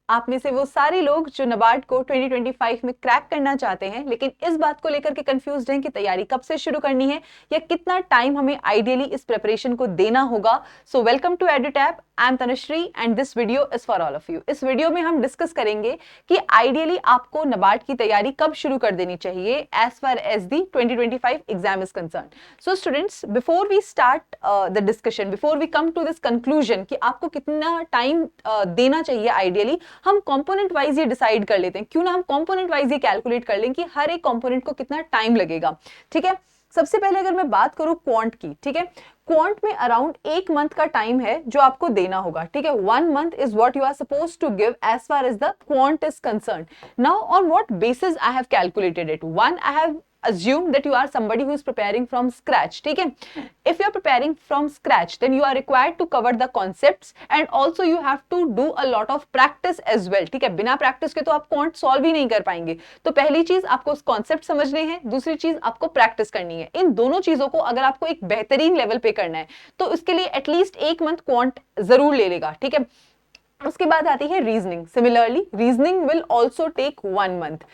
आप में से वो सारे लोग जो नाबार्ड को 2025 में क्रैक करना चाहते हैं लेकिन इस बात को लेकर के कंफ्यूज्ड हैं कि तैयारी कब से शुरू करनी है या कितना टाइम हमें आइडियली इस प्रिपरेशन को देना होगा। So welcome to Edutap, I am Tanushree and this video is for all of you. इस वीडियो में हम डिस्कस करेंगे कि आइडियली आपको नाबार्ड की तैयारी कब शुरू कर देनी चाहिए as far as the 2025 exam is concern. So students, before we start the discussion, before we come to this conclusion कि आपको कितना टाइम देना चाहिए आइडियली, हम कंपोनेंट वाइज ये डिसाइड कर लेते हैं। क्यों ना हम कंपोनेंट वाइज ये कैलकुलेट कर लें कि हर एक कंपोनेंट को कितना टाइम लगेगा। ठीक है, सबसे पहले अगर मैं बात करूं क्वांट की, ठीक है, क्वांट में अराउंड 1 मंथ का टाइम है जो आपको देना होगा। ठीक है, 1 month is what you are suppose to give as far as the quant is concern. Now on what basis I have calculated it? One, I have assume that you are somebody who is preparing from scratch. ठीक है, if you are preparing from scratch then you are required to cover the concepts and also you have to do a lot of practice as well. ठीक है, बिना practice के तो आप quant solve ही नहीं कर पाएंगे। तो पहली चीज आपको कॉन्सेप्ट समझने हैं, दूसरी चीज आपको प्रैक्टिस करनी है। इन दोनों चीजों को अगर आपको एक बेहतरीन लेवल पे करना है तो इसके लिए एटलीस्ट 1 मंथ क्वांट जरूर ले लेगा। ठीक है, उसके बाद आती है reasoning. Similarly reasoning will also take 1 month.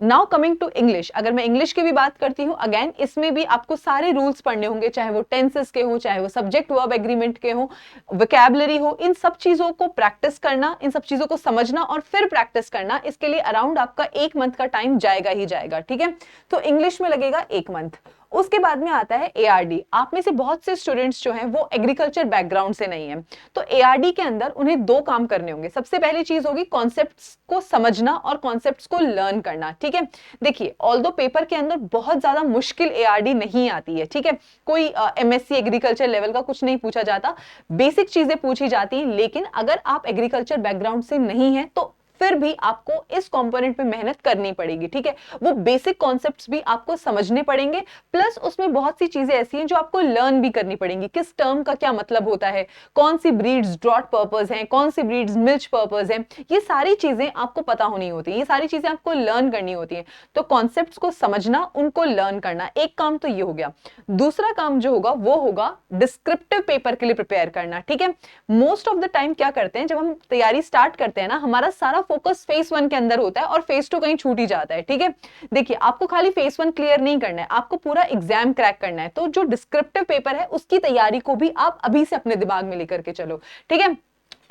Now coming to English, अगर मैं इंग्लिश की भी बात करती हूँ, अगेन इसमें भी आपको सारे रूल्स पढ़ने होंगे, चाहे वो टेंसेस के हो, चाहे वो सब्जेक्ट वर्ब एग्रीमेंट के हो, वोकैबुलरी हो। इन सब चीजों को प्रैक्टिस करना, इन सब चीजों को समझना और फिर प्रैक्टिस करना, इसके लिए अराउंड आपका 1 मंथ का टाइम जाएगा ही जाएगा। ठीक है, तो इंग्लिश में लगेगा 1 मंथ। उसके बाद में आता है एआरडी। आप में से बहुत से स्टूडेंट्स जो हैं वो एग्रीकल्चर बैकग्राउंड से नहीं है, तो एआरडी के अंदर उन्हें 2 काम करने होंगे। सबसे पहली चीज होगी कॉन्सेप्ट्स को समझना और कॉन्सेप्ट्स को लर्न करना। ठीक है, देखिए ऑल्दो पेपर के अंदर बहुत ज्यादा मुश्किल एआरडी नहीं आती है। ठीक है, कोई एमएससी एग्रीकल्चर लेवल का कुछ नहीं पूछा जाता, बेसिक चीजें पूछी जाती हैं। लेकिन अगर आप एग्रीकल्चर बैकग्राउंड से नहीं है तो फिर भी आपको इस कंपोनेंट में मेहनत करनी पड़ेगी। ठीक है, वो बेसिक कॉन्सेप्ट्स भी आपको समझने पड़ेंगे, प्लस उसमें बहुत सी चीजें ऐसी हैं जो आपको लर्न भी करनी पड़ेंगी। किस टर्म का क्या मतलब होता है, कौन सी ब्रीड्स ड्रॉट पर्पस हैं, कौन सी ब्रीड्स मिल्च पर्पस हैं, ये सारी चीजें आपको पता होनी होती है, ये सारी चीजें आपको लर्न करनी होती है। तो कॉन्सेप्ट्स को समझना, उनको लर्न करना, एक काम तो ये हो गया। दूसरा काम जो होगा वो होगा डिस्क्रिप्टिव पेपर के लिए प्रिपेयर करना। ठीक है, मोस्ट ऑफ द टाइम क्या करते हैं, जब हम तैयारी स्टार्ट करते हैं ना, हमारा सारा फोकस फेज 1 के अंदर होता है और फेज 2 कहीं छूट ही जाता है। ठीक है, देखिए आपको खाली फेज 1 क्लियर नहीं करना है, आपको पूरा एग्जाम क्रैक करना है। तो जो डिस्क्रिप्टिव पेपर है उसकी तैयारी को भी आप अभी से अपने दिमाग में लेकर के चलो। ठीक है,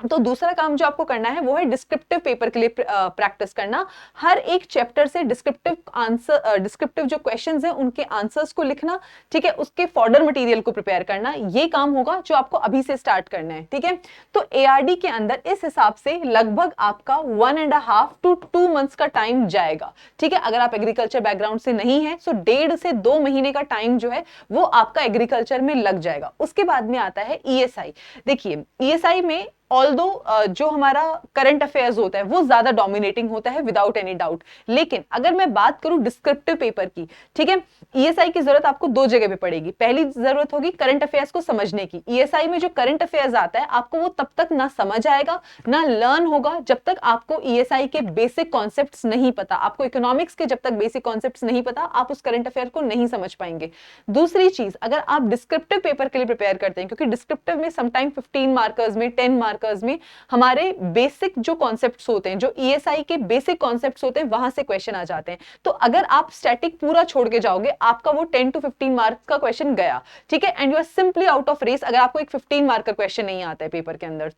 तो दूसरा काम जो आपको करना है वो है डिस्क्रिप्टिव पेपर के लिए प्रैक्टिस करना। हर एक चैप्टर से डिस्क्रिप्टिव आंसर, डिस्क्रिप्टिव जो क्वेश्चंस हैं उनके आंसर्स को लिखना। ठीक है, उसके फॉर्डर मटेरियल को प्रिपेयर करना, ये काम होगा जो आपको अभी से स्टार्ट करना है। ठीक है, तो एआरडी के अंदर इस हिसाब से लगभग आपका 1.5 to 2 मंथ्स का टाइम जाएगा। ठीक है, अगर आप एग्रीकल्चर बैकग्राउंड से नहीं है तो 1.5 से 2 महीने का टाइम जो है वो आपका एग्रीकल्चर में लग जाएगा। उसके बाद में आता है ईएसआई। देखिए ईएसआई में ऑल्दो जो हमारा करंट अफेयर्स होता है वो ज्यादा डोमिनेटिंग होता है विदाउट एनी डाउट। लेकिन अगर मैं बात करूं डिस्क्रिप्टिव पेपर की, ठीक है, ईएसआई की जरूरत आपको 2 जगह पे पड़ेगी। पहली जरूरत होगी करंट अफेयर्स को समझने की। ईएसआई में जो करंट अफेयर्स आता है आपको वो तब तक ना समझ आएगा ना लर्न होगा जब तक आपको ईएसआई के बेसिक कॉन्सेप्ट्स नहीं पता। आपको इकोनॉमिक्स के जब तक बेसिक कॉन्सेप्ट्स नहीं पता आप उस करंट अफेयर को नहीं समझ पाएंगे। दूसरी चीज, अगर आप डिस्क्रिप्टिव पेपर के लिए प्रिपेयर करते हैं, क्योंकि डिस्क्रिप्टिव में समटाइम 15 मार्कर्स में 10 मार्कर्स में हमारे बेसिक जो कॉन्सेप्ट्स होते हैं, जो ईएसआई के बेसिक कॉन्सेप्ट्स होते हैं, वहां से क्वेश्चन आ जाते हैं। तो अगर आप स्टैटिक पूरा छोड़ के जाओगे आपका वो 10 to 15 मार्क्स का क्वेश्चन गया। ठीक है, and you are simply out of race अगर आपको एक 15 मार्क का क्वेश्चन नहीं आता है पेपर के अंदर।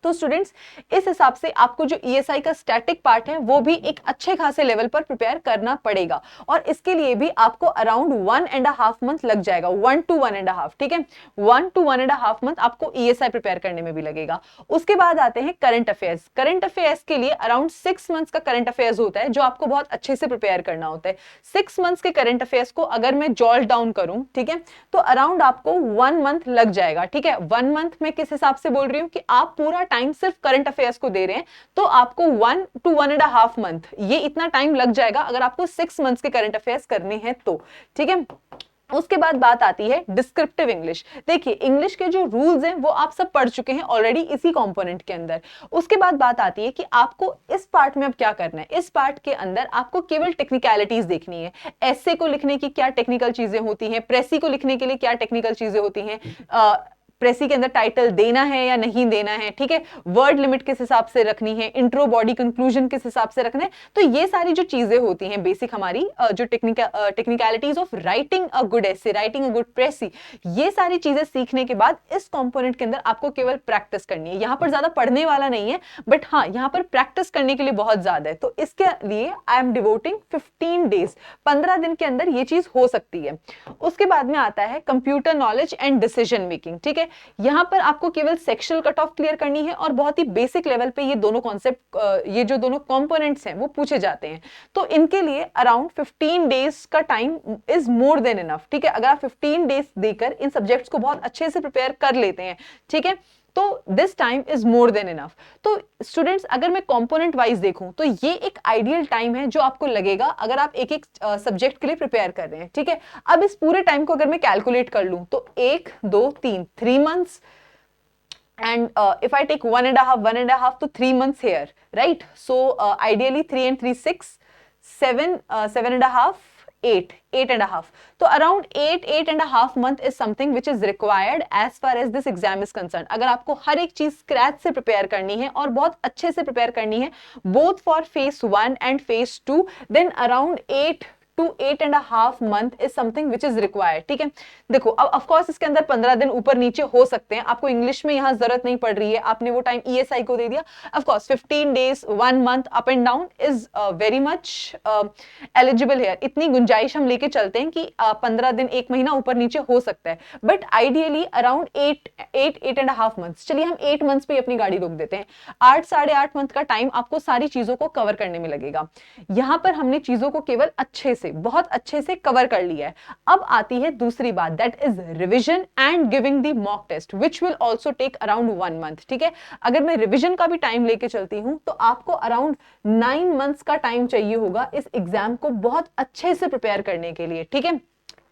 तो स्टूडेंट्स इस हिसाब से आपको जो ईएसआई का स्टैटिक पार्ट है वो भी एक अच्छे खासे लेवल पर प्रिपेयर करना पड़ेगा, और इसके लिए भी आपको अराउंड 1.5 मंथ लग जाएगा। 1 to 1.5। ठीक है, 1 to 1.5 मंथ आपको ईएसआई प्रिपेयर करने में भी लगेगा। उसके बाद आते हैं करंट अफेयर्स। करंट अफेयर्स के लिए अराउंड 6 मंथ्स का करंट अफेयर्स होता है जो आपको बहुत अच्छे से प्रिपेयर करना होता है। 6 मंथ्स के करंट अफेयर्स को अगर मैं जॉल्ट डाउन करूं, ठीक है, तो अराउंड आपको 1 मंथ लग जाएगा। ठीक है, 1 मंथ में किस हिसाब से बोल रही हूं कि आप पूरा टाइम सिर्फ करंट अफेयर्स को दे रहे हैं, तो आपको 1 to 1.5 मंथ ये इतना टाइम लग जाएगा अगर आपको 6 मंथ्स के करंट अफेयर्स करने हैं तो। ठीक है, उसके बाद बात आती है डिस्क्रिप्टिव इंग्लिश। देखिए इंग्लिश के जो रूल्स हैं वो आप सब पढ़ चुके हैं ऑलरेडी इसी कंपोनेंट के अंदर। उसके बाद बात आती है कि आपको इस पार्ट में अब क्या करना है। इस पार्ट के अंदर आपको केवल टेक्निकलिटीज देखनी है। एसे को लिखने की क्या टेक्निकल चीजें होती हैं, प्रेसी को लिखने के लिए क्या टेक्निकल चीजें होती हैं, प्रेसी के अंदर टाइटल देना है या नहीं देना है, ठीक है, वर्ड लिमिट किस हिसाब से रखनी है, इंट्रो बॉडी कंक्लूजन किस हिसाब से रखना है। तो ये सारी जो चीजें होती हैं बेसिक हमारी जो technicalities of writing a good essay, writing a good precis, ये सारी चीजें सीखने के बाद इस कंपोनेंट के अंदर आपको केवल प्रैक्टिस करनी है। यहां पर ज्यादा पढ़ने वाला नहीं है, बट हाँ यहां पर प्रैक्टिस करने के लिए बहुत ज्यादा है। तो इसके लिए आई एम डिवोटिंग 15 डेज, 15 दिन के अंदर ये चीज हो सकती है। उसके बाद में आता है computer knowledge and decision making, ठीक है, यहां पर आपको केवल सेक्शुअल कट ऑफ क्लियर करनी है और बहुत ही बेसिक लेवल पे ये दोनों कॉन्सेप्ट, ये जो दोनों कंपोनेंट्स हैं वो पूछे जाते हैं। तो इनके लिए अराउंड 15 डेज का time is more than enough, ठीक है, अगर आप 15 डेज देकर इन सब्जेक्ट्स को बहुत अच्छे से प्रिपेयर कर लेते हैं, ठीक है, तो this time is more than enough. तो स्टूडेंट्स अगर मैं कंपोनेंट वाइज देखूं तो ये एक आइडियल टाइम है जो आपको लगेगा अगर आप एक एक सब्जेक्ट के लिए प्रिपेयर कर रहे हैं, ठीक है। अब इस पूरे टाइम को अगर मैं कैलकुलेट कर लूं तो 1 2 3 3 months, and if I take 1.5 to 3 months here, right? So ideally 3 and 3 6 7 7.5 8 8.5, so around 8 month is something which is required as far as this exam is concerned। अगर आपको हर एक चीज स्क्रैच से प्रिपेयर करनी है और बहुत अच्छे से प्रिपेयर करनी है both for phase 1 and phase 2, then around 8 to 8.5 month is something which is required, ठीक है। देखो अब ऑफ कोर्स इसके अंदर 15 दिन ऊपर नीचे हो सकते हैं, आपको इंग्लिश में यहाँ जरूरत नहीं पड़ रही है, आपने वो टाइम ईएसआई को दे दिया। Of course 15 days 1 month up and down is very much eligible है, इतनी गुंजाइश हम लेके चलते हैं कि 15 दिन 1 महीना ऊपर नीचे हो सकता है, बट आइडियली अराउंड 8.5 मंथ्स। चलिए हम 8 मंथ्स पे अपनी गाड़ी रोक देते हैं, 8 साढ़े 8 मंथ का टाइम आपको सारी चीजों को कवर करने में लगेगा। यहां पर हमने चीजों को केवल अच्छे से, बहुत अच्छे से कवर कर लिया है। अब आती है दूसरी बात, that is revision and giving the mock test which will also take around 1 month, ठीक है। अगर मैं रिवीजन का भी टाइम लेके चलती हूं तो आपको अराउंड 9 मंथ्स का टाइम चाहिए होगा इस एग्जाम को बहुत अच्छे से प्रिपेयर करने के लिए, ठीक है।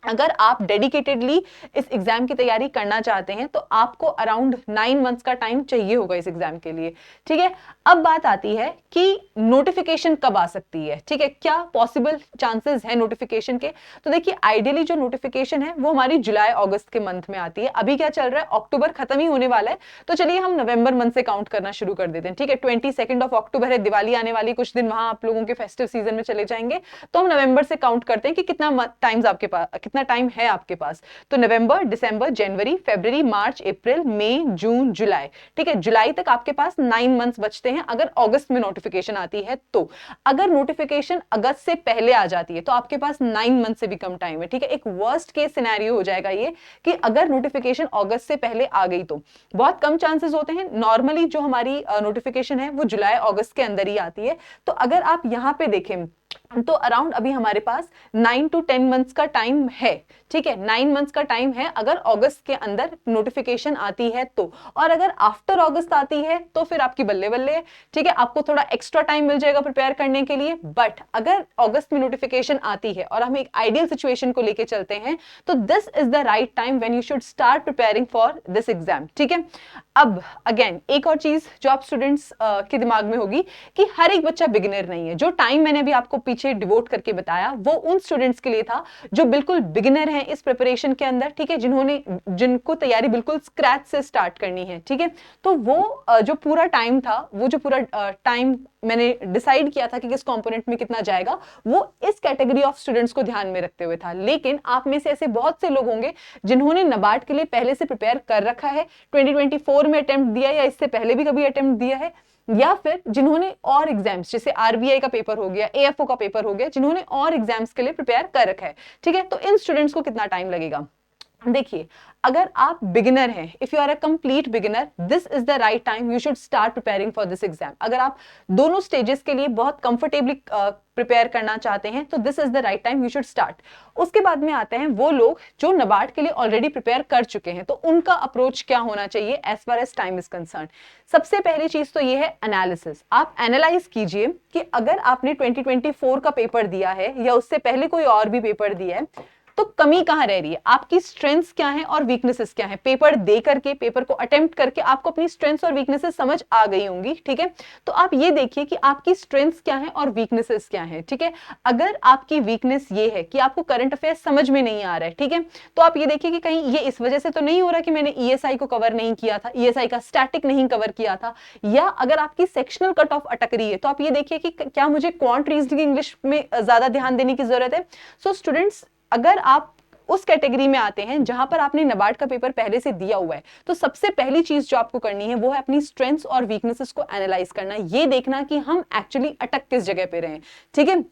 अगर आप डेडिकेटेडली इस एग्जाम की तैयारी करना चाहते हैं तो आपको अराउंड 9 मंथ्स का टाइम चाहिए होगा इस एग्जाम के लिए, ठीक है। अब बात आती है कि नोटिफिकेशन कब आ सकती है, ठीक है, क्या पॉसिबल चांसेस है नोटिफिकेशन के। तो देखिए आइडियली जो नोटिफिकेशन है वो हमारी जुलाई अगस्त के मंथ में आती है। अभी क्या चल रहा है, अक्टूबर खत्म ही होने वाला है, तो चलिए हम नवंबर मंथ से काउंट करना शुरू कर देते हैं, ठीक है। 22 अक्टूबर है, दिवाली आने वाली, कुछ दिन वहां आप लोगों के फेस्टिव सीजन में चले जाएंगे, तो हम नवंबर से काउंट करते हैं कि कितना टाइम्स आपके पास, कितना टाइम है आपके पास। तो नवंबर, दिसंबर, जनवरी, फरवरी, मार्च, अप्रैल, मई, जून, जुलाई, ठीक है, जुलाई तक आपके पास 9 मंथ्स बचते हैं अगर अगस्त में नोटिफिकेशन आती है तो। अगर नोटिफिकेशन अगस्त से पहले आ जाती है तो आपके पास 9 मंथ से भी कम टाइम है, ठीक है। एक वर्स्ट केस सिनेरियो हो जाएगा ये कि अगर नोटिफिकेशन अगस्त से पहले आ गई तो बहुत कम चांसेस होते हैं, नॉर्मली जो हमारी नोटिफिकेशन है वो जुलाई अगस्त के अंदर ही आती है। तो अगर आप यहां पे देखें तो अराउंड अभी हमारे पास 9 to 10 मंथ्स का टाइम है, ठीक है, 9 मंथ्स का टाइम है अगर अगस्त के अंदर नोटिफिकेशन आती है तो। और अगर आफ्टर अगस्त आती है तो फिर आपकी बल्ले बल्ले, ठीक है, आपको थोड़ा एक्स्ट्रा टाइम मिल जाएगा प्रिपेयर करने के लिए। बट अगर अगस्त में नोटिफिकेशन आती है और हम एक आइडियल सिचुएशन को लेके चलते हैं तो this is the right time when you should start preparing for this exam, ठीक है। अब अगेन एक और चीज जो आप स्टूडेंट्स के दिमाग में होगी कि हर एक बच्चा बिगिनर नहीं है। जो टाइम मैंने अभी आपको पीछे डिवोट करके बताया वो उन स्टूडेंट्स के लिए था जो बिल्कुल बिगिनर हैं इस प्रिपरेशन के अंदर, ठीक है, जिनको तैयारी बिल्कुल स्क्रैच से स्टार्ट करनी है, ठीक है। तो वो जो पूरा टाइम था, वो जो पूरा टाइम मैंने डिसाइड किया था कि किस कंपोनेंट में कितना जाएगा, वो इस कैटेगरी ऑफ स्टूडेंट्स को ध्यान में रखते हुए था। लेकिन आप में से ऐसे बहुत से लोग होंगे जिन्होंने नाबार्ड के लिए पहले से प्रिपेयर कर रखा है, 2024 में अटेम्प्ट दिया या इससे पहले भी कभी अटेम्प्ट दिया है, या फिर जिन्होंने और एग्जाम्स जैसे आरबीआई का पेपर हो गया, एएफओ का पेपर हो गया, जिन्होंने और एग्जाम्स के लिए प्रिपेयर कर रखा है, ठीक है। तो इन स्टूडेंट्स को कितना टाइम लगेगा, देखिए अगर आप बिगिनर हैं, if you are a complete beginner, this is the right time you should start preparing for this exam. अगर आप दोनों स्टेजेस के लिए बहुत कंफर्टेबली प्रिपेयर करना चाहते हैं तो this is the right time you should start. उसके बाद में आते हैं वो लोग जो नाबार्ड के लिए ऑलरेडी प्रिपेयर कर चुके हैं, तो उनका अप्रोच क्या होना चाहिए as far as time is concern. सबसे पहली चीज तो ये है एनालिसिस। आप एनालाइज कीजिए कि अगर आपने 2024 का पेपर दिया है या उससे पहले कोई और भी पेपर दिया है, तो कमी कहां रह रही है, आपकी स्ट्रेंथ्स क्या है और वीकनेसेस क्या है। पेपर दे करके, पेपर को अटेम्प्ट करके आपको अपनी स्ट्रेंथ्स और वीकनेसेस समझ आ गई होंगी, ठीक है। तो आप ये देखिए कि आपकी स्ट्रेंथ्स क्या है और वीकनेसेस क्या है, ठीक है। अगर आपकी वीकनेस ये है कि आपको करंट अफेयर्स समझ में नहीं आ रहा है, ठीक है, तो आप ये देखिए कि कहीं ये इस वजह से तो नहीं हो रहा कि मैंने ईएसआई को कवर नहीं किया था, ईएसआई का स्टैटिक नहीं कवर किया था, या अगर आपकी सेक्शनल कट ऑफ अटक रही है तो आप ये देखिए कि क्या मुझे क्वांट रीजनिंग इंग्लिश में ज्यादा ध्यान देने की जरूरत है। सो स्टूडेंट्स, अगर आप उस कैटेगरी में आते हैं जहां पर आपने नबार्ड का पेपर पहले से दिया हुआ है, तो सबसे पहली चीज जो आपको करनी है वो है अपनी स्ट्रेंथ्स और वीकनेसेस को एनालाइज करना, ये देखना कि हम एक्चुअली अटक किस जगह पे रहे हैं, ठीक है।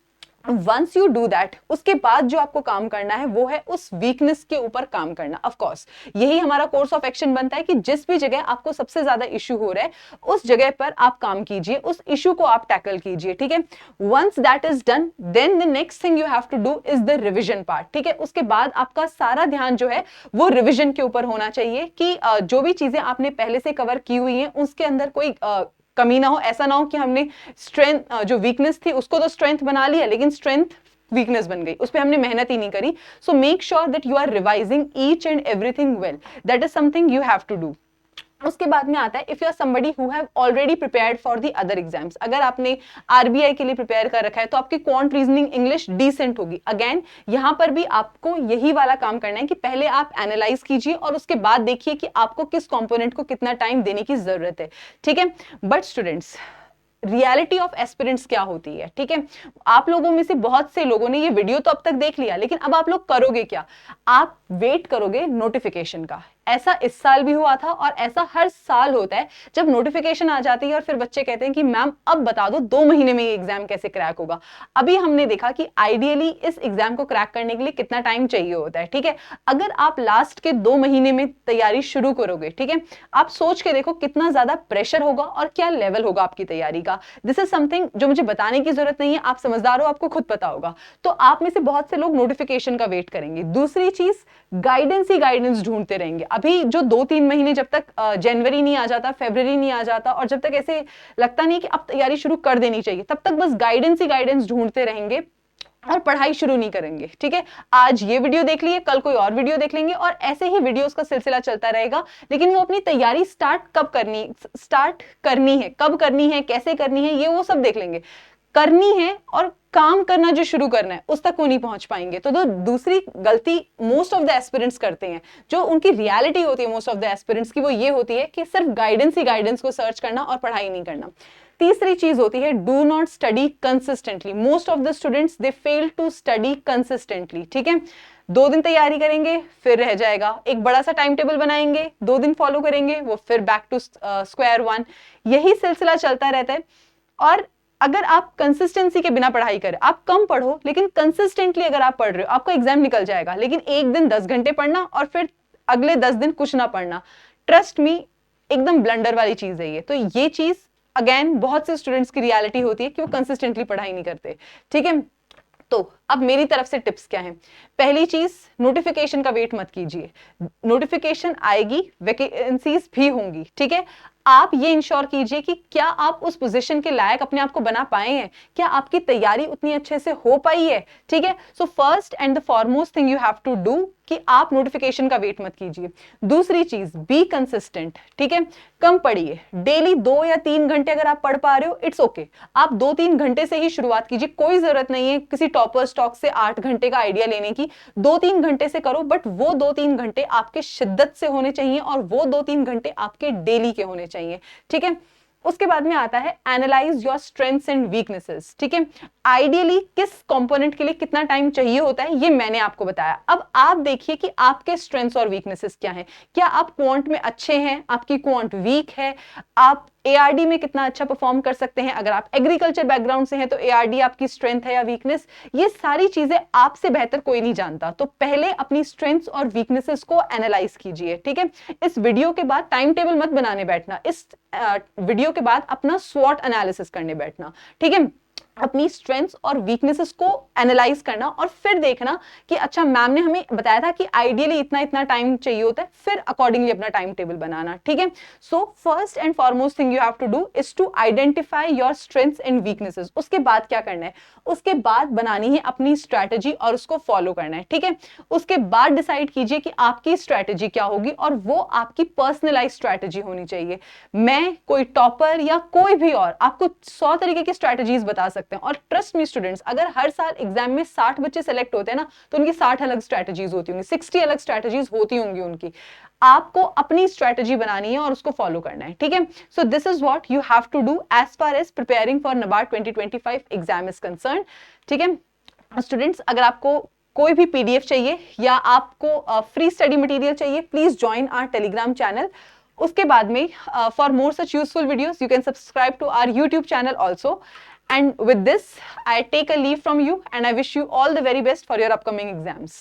वंस यू डू दैट, उसके बाद जो आपको काम करना है वो है उस वीकनेस के ऊपर काम करना। ऑफ कोर्स यही हमारा कोर्स ऑफ एक्शन बनता है कि जिस भी जगह आपको सबसे ज्यादा इश्यू हो रहा है उस जगह पर आप काम कीजिए, उस इश्यू को आप टैकल कीजिए, ठीक है। Once that is done, then the next thing you have to do is the revision part, ठीक है। उसके बाद आपका सारा ध्यान जो है वो रिविजन के ऊपर होना चाहिए कि जो भी चीजें आपने पहले से कवर की हुई हैं उसके अंदर कोई कमी ना हो। ऐसा ना हो कि हमने स्ट्रेंथ, जो वीकनेस थी उसको तो स्ट्रेंथ बना लिया लेकिन स्ट्रेंथ वीकनेस बन गई, उस पर हमने मेहनत ही नहीं करी। So make sure that you are revising each and everything well, that is something you have to do. उसके बाद में आता है if you are somebody who have already prepared for the other exams, अगर आपने आरबीआई के लिए prepare कर रखा है तो आपकी क्वांट रीजनिंग इंग्लिश डिसेंट होगी। अगेन यहां पर भी आपको यही वाला काम करना है कि पहले आप एनालाइज कीजिए और उसके बाद देखिए कि आपको किस कंपोनेंट को कितना टाइम देने की जरूरत है, ठीक है। But students, reality of aspirants क्या होती है, ठीक है। आप लोगों में से बहुत से लोगों ने ये वीडियो तो अब तक देख लिया, लेकिन अब आप लोग करोगे क्या, आप वेट करोगे नोटिफिकेशन का। ऐसा इस साल भी हुआ था और ऐसा हर साल होता है जब नोटिफिकेशन आ जाती है और फिर बच्चे कहते हैं कि मैम अब बता दो 2 महीने में ये एग्जाम कैसे क्रैक होगा। अभी हमने देखा कि आइडियली इस एग्जाम को क्रैक करने के लिए कितना टाइम चाहिए होता है, ठीक है। अगर आप लास्ट के 2 महीने में तैयारी शुरू करोगे, ठीक है, आप सोच के देखो कितना ज्यादा प्रेशर होगा और क्या लेवल होगा आपकी तैयारी का। दिस इज समथिंग जो मुझे बताने की जरूरत नहीं है, आप समझदार हो, आपको खुद पता होगा। तो आप में से बहुत से लोग नोटिफिकेशन का वेट करेंगे। दूसरी चीज, गाइडेंस ही गाइडेंस ढूंढते रहेंगे। अभी जो 2-3 महीने जब तक जनवरी नहीं आ जाता, फरवरी नहीं आ जाता और जब तक ऐसे लगता नहीं कि अब तैयारी शुरू कर देनी चाहिए, तब तक बस गाइडेंस ही गाइडेंस ढूंढते रहेंगे और पढ़ाई शुरू नहीं करेंगे, ठीक है। आज ये वीडियो देख लिए, कल कोई और वीडियो देख लेंगे और ऐसे ही वीडियोस का सिलसिला चलता रहेगा। लेकिन वो अपनी तैयारी स्टार्ट करनी है, कब करनी है, कैसे करनी है, ये वो सब देख लेंगे। करनी है और काम करना जो शुरू करना है उस तक वो नहीं पहुंच पाएंगे। तो दूसरी गलती मोस्ट ऑफ द एस्पिरेंट्स करते हैं, जो उनकी रियलिटी होती है मोस्ट ऑफ द एस्पिरेंट्स की, वो ये होती है कि सिर्फ गाइडेंस ही गाइडेंस को सर्च करना और पढ़ाई नहीं करना। तीसरी चीज होती है do not study consistently. Most of the students they fail to study consistently, ठीक है। 2 दिन तैयारी करेंगे फिर रह जाएगा, एक बड़ा सा टाइम टेबल बनाएंगे, 2 दिन फॉलो करेंगे, वो फिर बैक टू स्क्वायर वन, यही सिलसिला चलता रहता है। और अगर आप कंसिस्टेंसी के बिना पढ़ाई करें, आप कम पढ़ो लेकिन कंसिस्टेंटली अगर आप पढ़ रहे हो, आपका एग्जाम निकल जाएगा। लेकिन एक दिन 10 घंटे पढ़ना और फिर अगले 10 दिन कुछ ना पढ़ना, ट्रस्ट मी एकदम ब्लंडर वाली चीज है ये। तो ये चीज अगेन बहुत से स्टूडेंट्स की रियलिटी होती है कि वो कंसिस्टेंटली पढ़ाई नहीं करते, ठीक है। तो अब मेरी तरफ से टिप्स क्या हैं। पहली चीज, नोटिफिकेशन का वेट मत कीजिए। नोटिफिकेशन आएगी, वैकेंसीज भी होंगी, ठीक है। आप ये इंश्योर कीजिए कि क्या आप उस पोजीशन के लायक अपने आप को बना पाए हैं, क्या आपकी तैयारी उतनी अच्छे से हो पाई है, ठीक है। So first and the foremost thing you have to do कि आप नोटिफिकेशन का वेट मत कीजिए। दूसरी चीज, बी कंसिस्टेंट, ठीक है। कम पढ़िए, डेली 2 या 3 घंटे अगर आप पढ़ पा रहे हो इट्स ओके। आप 2-3 घंटे से ही शुरुआत कीजिए, कोई जरूरत नहीं है किसी टॉपर स्टॉक से 8 घंटे का आइडिया लेने की। 2-3 घंटे से करो, बट वो 2-3 घंटे आपके शिद्दत से होने चाहिए और वो 2-3 घंटे आपके डेली के होने चाहिए, ठीक है। उसके बाद में आता है analyse your strengths and weaknesses, ठीक है। आइडियली किस कंपोनेंट के लिए कितना टाइम चाहिए होता है ये मैंने आपको बताया। अब आप देखिए कि आपके स्ट्रेंथ्स और वीकनेसेस क्या हैं। क्या आप क्वांट में अच्छे हैं, आपकी क्वांट वीक है, आप एआरडी में कितना अच्छा परफॉर्म कर सकते हैं, अगर आप एग्रीकल्चर बैकग्राउंड से हैं तो एआरडी आपकी स्ट्रेंथ है या वीकनेस, ये सारी चीजें आपसे बेहतर कोई नहीं जानता। तो पहले अपनी स्ट्रेंथ्स और वीकनेसेस को एनालाइज कीजिए, ठीक है। इस वीडियो के बाद टाइम टेबल मत बनाने बैठना, इस वीडियो के बाद अपना स्वॉट एनालिसिस करने बैठना, ठीक है। अपनी स्ट्रेंथ्स और वीकनेसेस को एनालाइज करना और फिर देखना कि अच्छा मैम ने हमें बताया था कि आइडियली इतना इतना टाइम चाहिए होता है, फिर अकॉर्डिंगली अपना टाइम टेबल बनाना, ठीक है। So first and foremost thing you have to do is to identify your strengths and weaknesses. उसके बाद क्या करना है, उसके बाद बनानी है अपनी स्ट्रैटेजी और उसको फॉलो करना है, ठीक है। उसके बाद डिसाइड कीजिए कि आपकी स्ट्रैटेजी क्या होगी और वो आपकी पर्सनलाइज स्ट्रैटेजी होनी चाहिए। मैं, कोई टॉपर या कोई भी और आपको 100 तरीके की स्ट्रैटेजीज बता सकते हैं। और ट्रस्ट मी स्टूडेंट्स, अगर हर साल एग्जाम में 60 बच्चे सेलेक्ट होते हैं ना, तो उनकी 60 अलग स्ट्रैटेजीज होती होंगी, 60 अलग स्ट्रैटेजीज होती होंगी उनकी। आपको अपनी स्ट्रैटेजी बनानी है और उसको फॉलो करना है, ठीक है। So this is what you have to do as far as preparing for NABARD 2025 exam is concern, ठीक है। स्टूडेंट्स, अगर आपको कोई भी पीडीएफ चाहिए या आपको फ्री स्टडी मटेरियल चाहिए, please join our Telegram channel. उसके बाद में for more such useful videos you can subscribe to our YouTube channel also. And with this, I take a leave from you and I wish you all the very best for your upcoming exams.